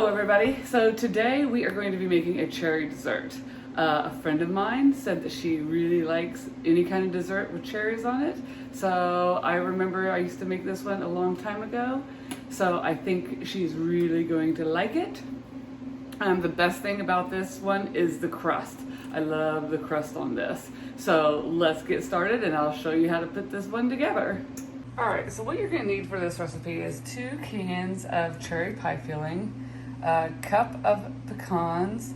Hello everybody. So today we are going to be making a cherry dessert. A friend of mine said that she really likes any kind of dessert with cherries on it. So I remember I used to make this one a long time ago. So I think she's really going to like it. The best thing about this one is the crust. I love the crust on this. So let's get started and I'll show you how to put this one together. All right, so what you're gonna need for this recipe is 2 cans of cherry pie filling, a cup of pecans,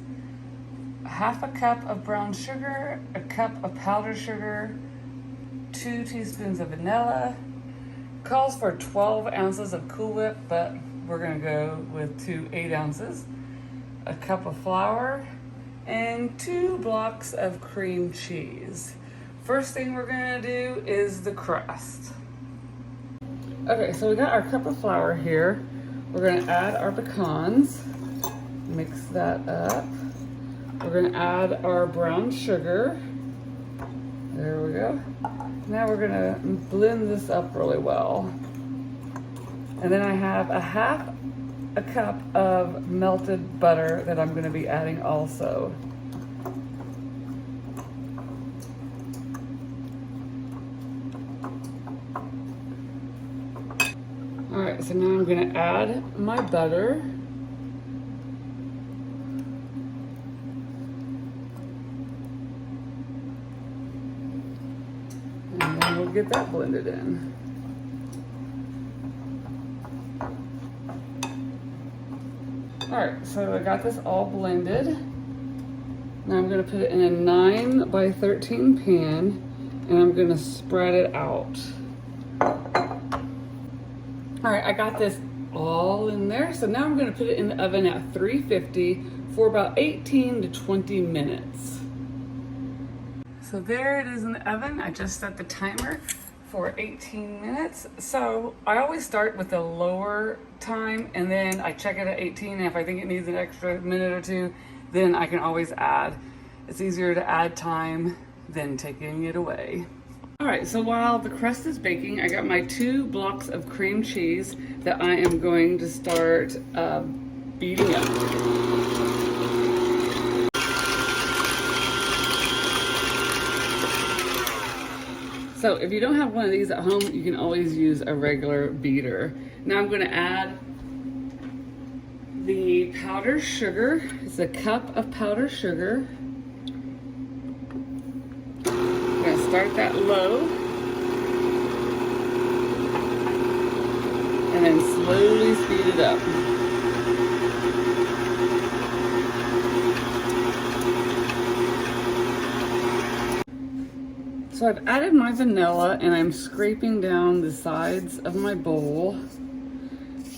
half a cup of brown sugar, a cup of powdered sugar, 2 teaspoons of vanilla. Calls for 12 ounces of Cool Whip, but we're gonna go with 2 8 ounces, a cup of flour, and 2 blocks of cream cheese. First thing we're gonna do is the crust. Okay, so we got our cup of flour here. We're gonna add our pecans, mix that up. We're gonna add our brown sugar. There we go. Now we're gonna blend this up really well. And then I have a half a cup of melted butter that I'm gonna be adding also. All right, so now I'm gonna add my butter. And then we'll get that blended in. All right, so I got this all blended. Now I'm gonna put it in a 9 by 13 pan and I'm gonna spread it out. All right, I got this all in there. So now I'm gonna put it in the oven at 350 for about 18 to 20 minutes. So there it is in the oven. I just set the timer for 18 minutes. So I always start with a lower time and then I check it at 18. And if I think it needs an extra minute or two, then I can always add. It's easier to add time than taking it away. All right, so while the crust is baking, I got my 2 blocks of cream cheese that I am going to start beating up. So if you don't have one of these at home, you can always use a regular beater. Now I'm gonna add the powdered sugar. It's a cup of powdered sugar. Start that low and then slowly speed it up. So I've added my vanilla and I'm scraping down the sides of my bowl.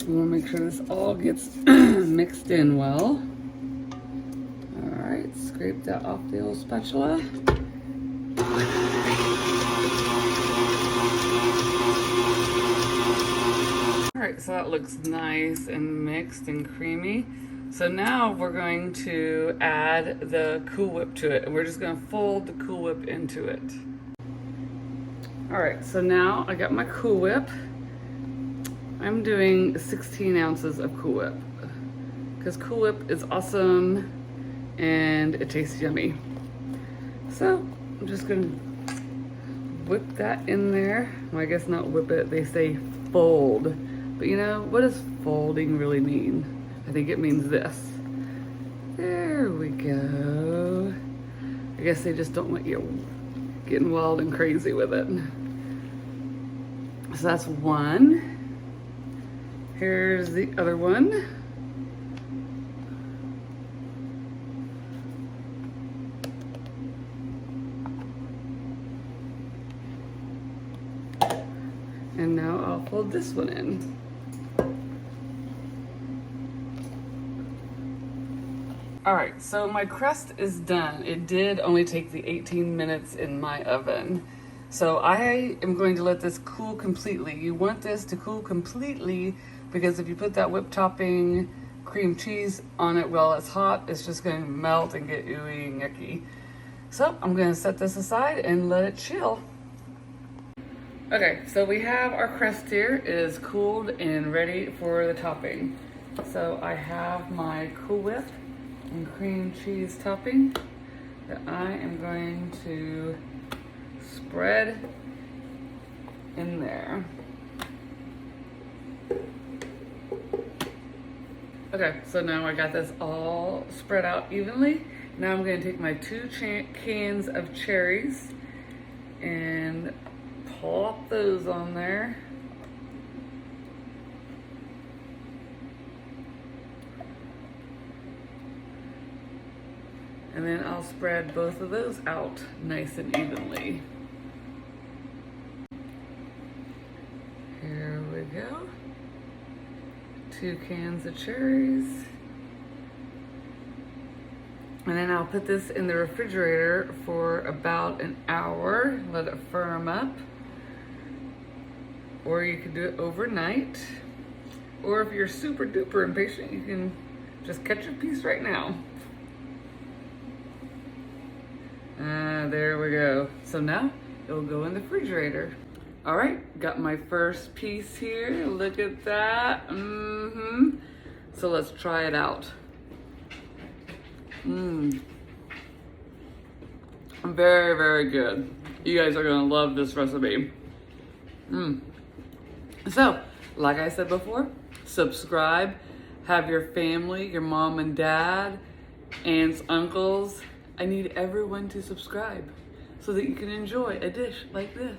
We want to make sure this all gets mixed in well. All right, scrape that off the old spatula. All right, so that looks nice and mixed and creamy. So now we're going to add the Cool Whip to it, and we're just gonna fold the Cool Whip into it. All right, so now I got my Cool Whip. I'm doing 16 ounces of Cool Whip because Cool Whip is awesome and it tastes yummy. So I'm just gonna whip that in there. Well, I guess not whip it, they say fold. But you know, what does folding really mean? I think it means this. There we go. I guess they just don't want you getting wild and crazy with it. So that's one. Here's the other one. And now I'll fold this one in. All right, so my crust is done. It did only take the 18 minutes in my oven. So I am going to let this cool completely. You want this to cool completely because if you put that whipped topping cream cheese on it while it's hot, it's just going to melt and get ooey and yucky. So I'm going to set this aside and let it chill. Okay, so we have our crust here. It is cooled and ready for the topping. So I have my Cool Whip and cream cheese topping that I am going to spread in there. Okay, so now I got this all spread out evenly. Now I'm going to take my 2 cans of cherries and plop those on there. And then I'll spread both of those out nice and evenly. Here we go. 2 cans of cherries. And then I'll put this in the refrigerator for about an hour, let it firm up. Or you could do it overnight. Or if you're super duper impatient, you can just catch a piece right now. There we go. So now it'll go in the refrigerator. All right, got my first piece here. Look at that. So let's try it out. Very, very good. You guys are gonna love this recipe. So, like I said before, subscribe. Have your family, your mom and dad, aunts, uncles. I need everyone to subscribe so that you can enjoy a dish like this.